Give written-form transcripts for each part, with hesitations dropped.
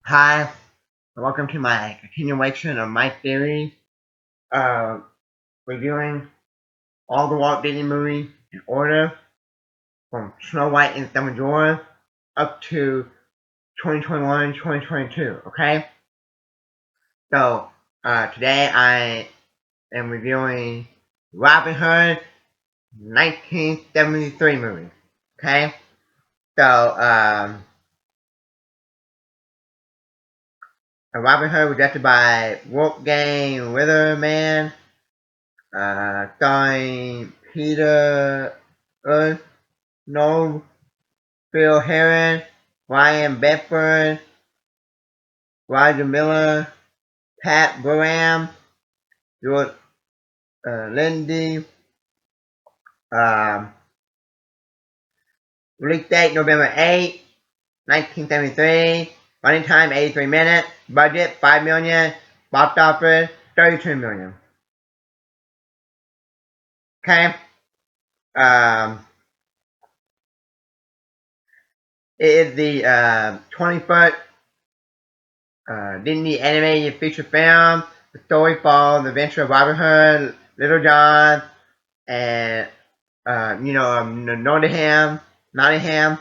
Hi, and welcome to my continuation of my theory, uh, reviewing all the Walt Disney movies in order from Snow White and the Seven Dwarfs up to 2021, 2022, okay? So, today I am reviewing Robin Hood 1973 movie, okay? So, Robin Hood was directed by Wolfgang Witherman, starring Peter Noel, Phil Herron, Ryan Bedford, Roger Miller, Pat Buram, George Lindy. Um, Release date November 8, 1973. Running time 83 minutes. Budget $5 million. Box office $32 million. Okay. Um, it is the 21st Disney animated feature film. The story follows the adventure of Robin Hood, Little John, and Nottingham,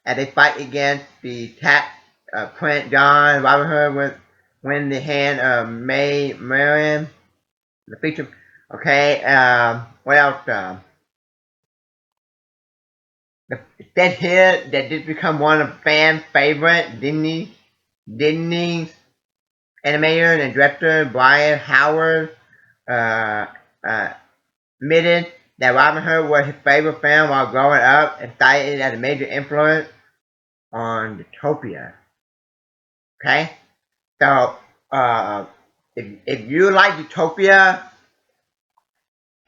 as they fight against the attack Prince John. Robin Hood would win the hand of May Marian. The feature. Okay. What else? It said here that this become one of fan favorite Disney's animator and director Brian Howard uh, uh, admitted that Robin Hood was his favorite film while growing up and cited it as a major influence on Utopia. Okay? So, if you like Utopia,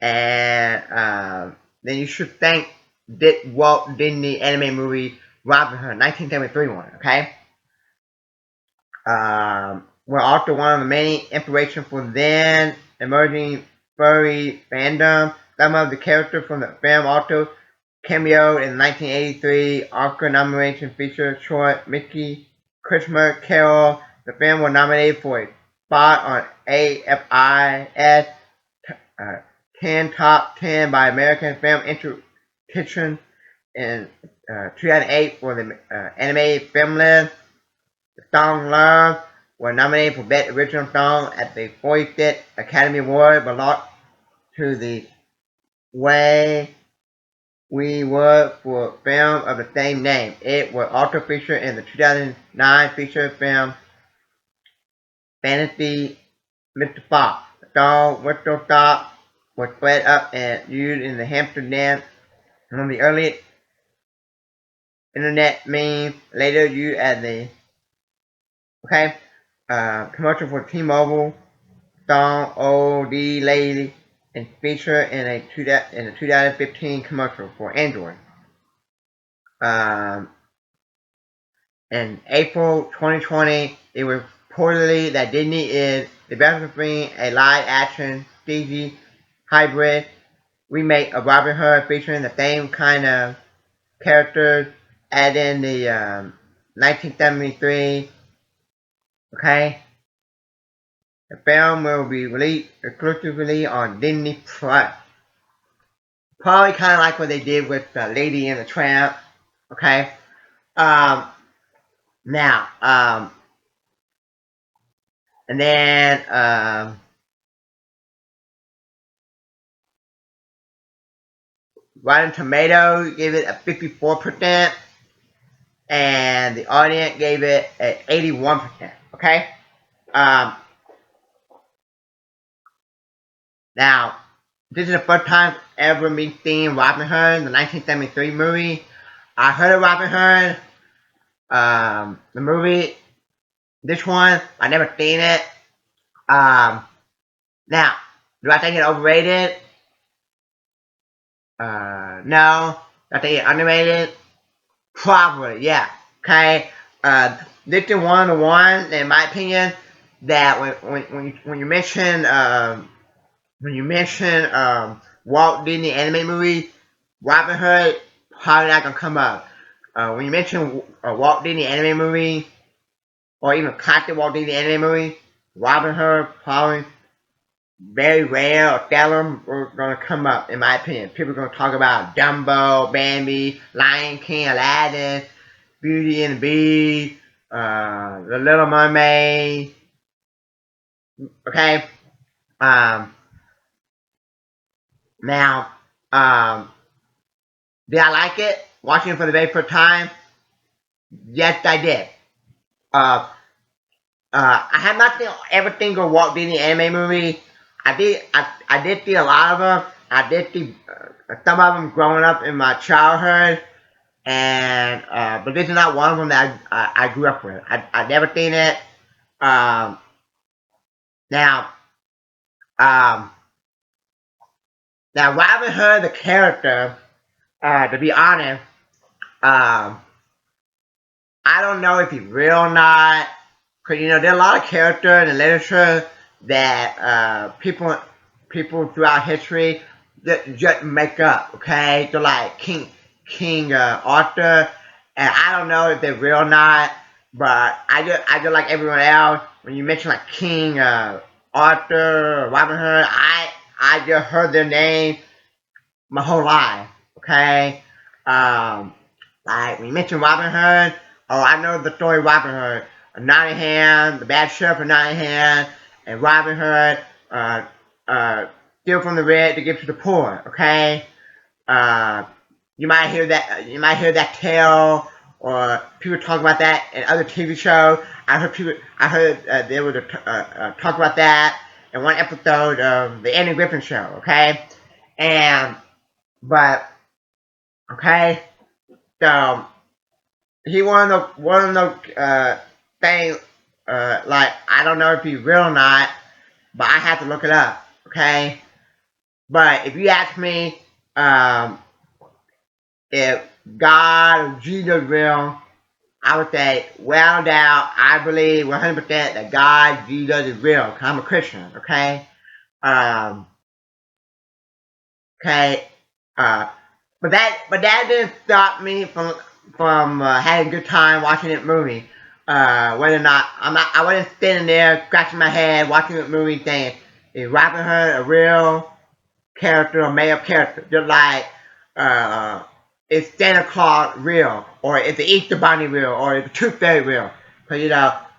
and then you should thank this Walt Disney anime movie Robin Hood, 1973 one, okay? Were also one of the many inspirations for then emerging furry fandom. Some of the characters from the film also cameoed in the 1983 Oscar nomination feature short Mickey Christmas Carol. The film was nominated for a spot on AFI's 10 Top 10 by American Film Institute in 2008 for the animated film list. The song Love was nominated for Best Original Song at the 45th Academy Award, but lost to The Way We Were for a film of the same name. It was also featured in the 2009 feature film Fantasy Mr. Fox. The song Whistle Stop was sped up and used in the hamster dance, one of the earliest internet memes, later used as the commercial for T-Mobile song "Old Lady" and featured in a 2015 commercial for Android. Um, in April 2020, it was reportedly that Disney is developing a live-action CG hybrid remake of Robin Hood featuring the same kind of characters as in the 1973. Okay, the film will be released exclusively on Disney Plus. Probably kind of like what they did with Lady and the Tramp. Okay. Um, now, and then Rotten Tomatoes gave it a 54%, and the audience gave it an 81%. Okay. Um, now, this is the first time ever me seeing Robin Hood, the 1973 movie. I heard of Robin Hood, the movie. This one, I never seen it. Now, do I think it's overrated? No. Do I think it's underrated? Probably, yeah. Okay. This is one of the ones, in my opinion, that when you mention Walt Disney anime movie, Robin Hood probably not gonna come up. When you mention Walt Disney anime movie, or even classic Walt Disney anime movie, Robin Hood probably very rare or seldom are gonna come up in my opinion. People are gonna talk about Dumbo, Bambi, Lion King, Aladdin, Beauty and the Beast, The Little Mermaid. Okay. Um, now, um, did I like it? Watching it for the very first time? Yes, I did. Uh, I have not seen every single Walt Disney anime movie. I did see a lot of them. I did see some of them growing up in my childhood, and but this is not one of them that I grew up with. I never seen it. Um, now, um, now Robin Hood, the character, to be honest, um, I don't know if he's real or not. Cause there are a lot of characters in the literature that people throughout history just make up. Okay, so like King Arthur, and I don't know if they're real or not. But I just like everyone else. When you mention like King Arthur or Robin Hood, I just heard their name my whole life. Okay, um, like when you mention Robin Hood, oh I know the story of Robin Hood. Nottingham, the bad sheriff of Nottingham, and Robin Hood uh, steal from the rich to give to the poor. Okay, uh, you might hear that tale, or people talk about that in other TV shows. I heard they would talk about that in one episode of the Andy Griffin Show. Okay, and but okay, so he one of those things. Like I don't know if he's real or not, but I have to look it up. Okay, but if you ask me, if God or Jesus is real, I would say, well, doubt. I believe 100% that God, Jesus is real. Cause I'm a Christian. Okay, um, okay, uh, but that didn't stop me from having a good time watching that movie. Whether or not I wasn't standing there scratching my head watching the movie saying, is Robin Hood a real character or made up character? Just like, uh, is Santa Claus real, or is the Easter Bunny real, or is the Tooth Fairy real? Because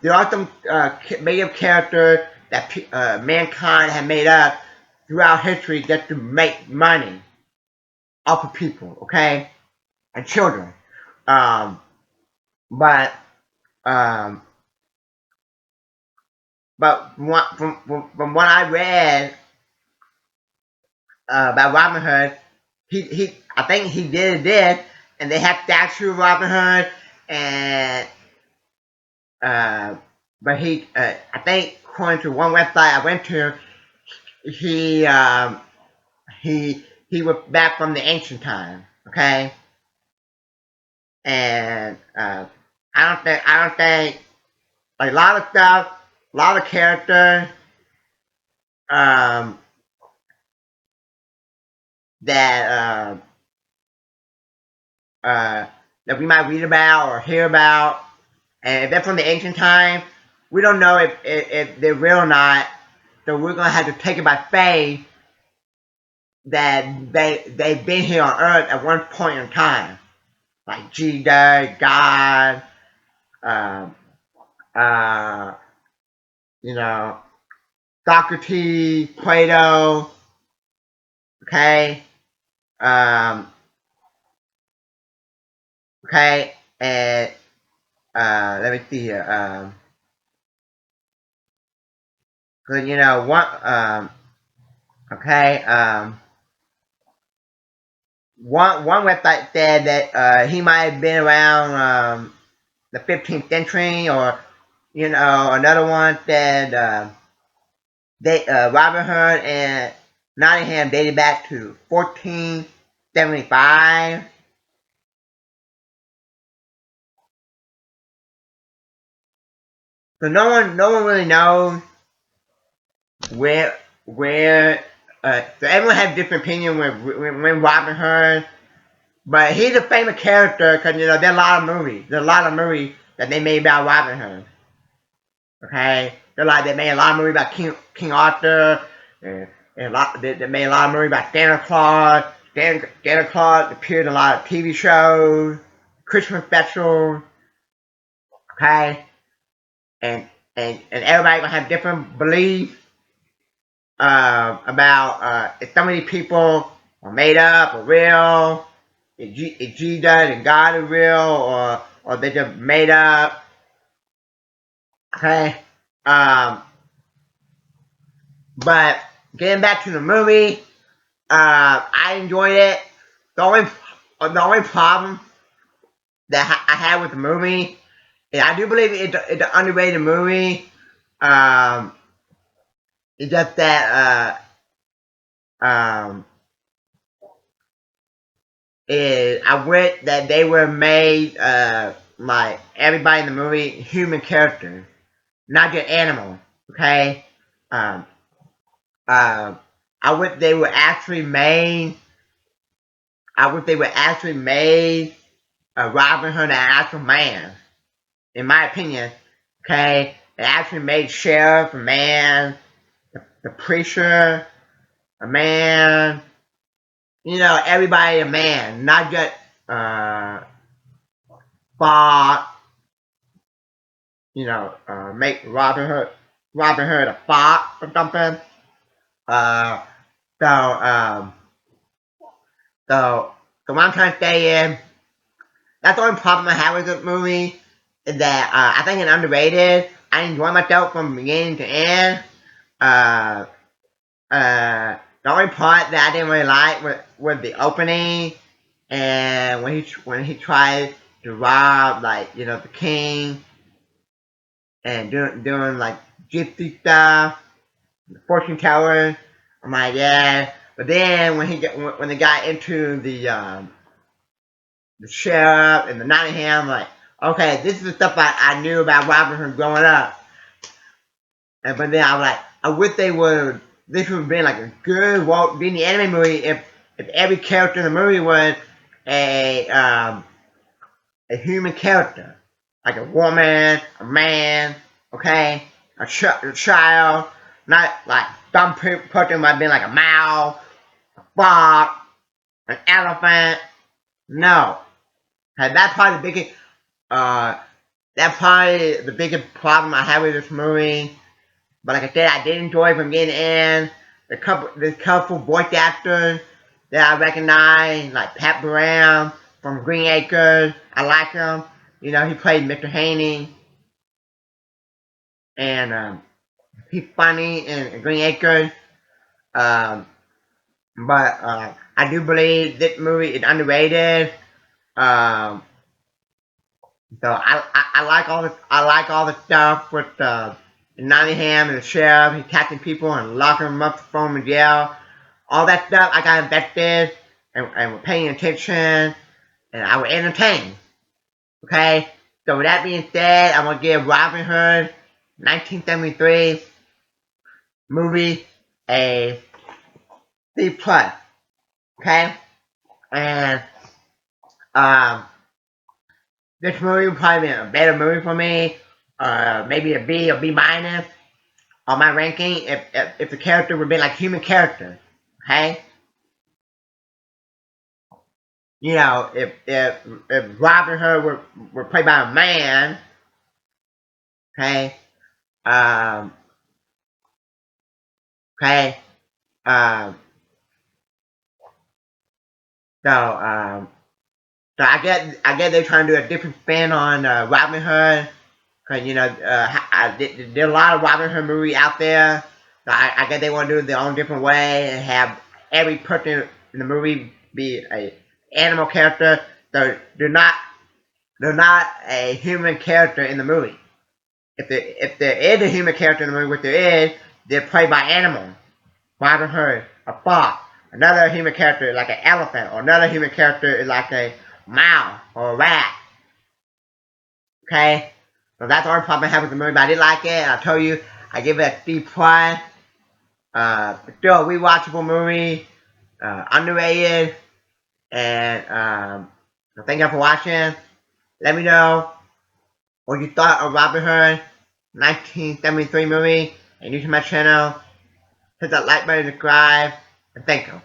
there are some made up characters that mankind have made up throughout history just to make money off of people, okay, and children. Um, but um, but from what I read about Robin Hood, he I think he did this, and they have statue of Robin Hood, and uh, but I think according to one website I went to, he he was back from the ancient time, okay, and I don't think like a lot of stuff, a lot of characters um, that that we might read about or hear about, and if they're from the ancient time, we don't know if they're real or not. So we're gonna have to take it by faith that they've been here on Earth at one point in time, like Jesus, God, um, uh, you know, Socrates, Plato, okay, um, okay, and let me see here. Cause one okay one website said that he might have been around the 15th century, or another one said they Robin Hood and Nottingham dated back to 1475. So no one really knows where so everyone has different opinion when Robin Hood. But he's a famous character because there are a lot of movies. There are a lot of movies that they made about Robin Hood. Okay, they made a lot of movies about King Arthur, they made a lot of movies about Santa Claus. Santa Claus appeared in a lot of TV shows, Christmas specials. Okay, and and everybody gonna have different beliefs about if so many people are made up or real, if Jesus and God are real, or they just made up. Okay, um, but getting back to the movie, I enjoyed it. The only problem that I had with the movie is I do believe it's an underrated movie. Um, it's just that I wish that they were made like everybody in the movie human characters, not just animals. Okay, um, um, I wish they were actually made. I wish they were actually made Robin Hood an actual man. In my opinion, okay, they actually made sheriff a man, the preacher a man. Everybody a man, not just uh, Bob. Make Robin Hood a fox or something. Uh, so, so, so what I'm trying to say is, that's the only problem I have with this movie, is that I think it's underrated. I enjoy myself from beginning to end. Uh, the only part that I didn't really like was the opening, and when he tried to rob, like, the king, and doing like gypsy stuff, fortune teller. I'm like, yeah. But then when they got into the sheriff and the Nottingham, I'm like, okay, this is the stuff I knew about Robin Hood growing up. But then I was like, I wish this would have been like a good Walt Disney anime movie if every character in the movie was a um, a human character, like a woman, a man, okay, a child, not like some person might be like a mouse, a fox, an elephant. No, and uh, that's probably the biggest problem I have with this movie. But like I said, I did enjoy it from beginning to end. The couple voice actors that I recognize, like Pat Graham from Green Acres, I like him. He played Mr. Haney, and he's funny in Green Acres. Um, but I do believe this movie is underrated. Um, so I like all the stuff with Nottingham and the sheriff. He's catching people and locking them up, throwing them in jail. All that stuff I got invested and was paying attention, and I was entertained. Okay? So with that being said, I'm gonna give Robin Hood 1973 movie a C plus. Okay? And um this movie would probably be a better movie for me. Maybe a B or B minus on my ranking if the character would be like human character. Okay? If Robin Hood were played by a man, okay, um, okay, um, so so I guess they're trying to do a different spin on Robin Hood, cause there's a lot of Robin Hood movies out there. So I guess they want to do it their own different way and have every person in the movie be a animal character. So they're not a human character in the movie. If there is a human character in the movie, which there is, they're played by animals. Robin Hood, a fox. Another human character is like an elephant, or another human character is like a mouse or a rat. Okay, so that's the only problem I have with the movie. But I did like it, and I told you I give it a C plus. Still a rewatchable movie, underrated, and so thank you for watching. Let me know what you thought of Robin Hood. 1973 movie, and new to my channel, hit that like button, subscribe, and thank you.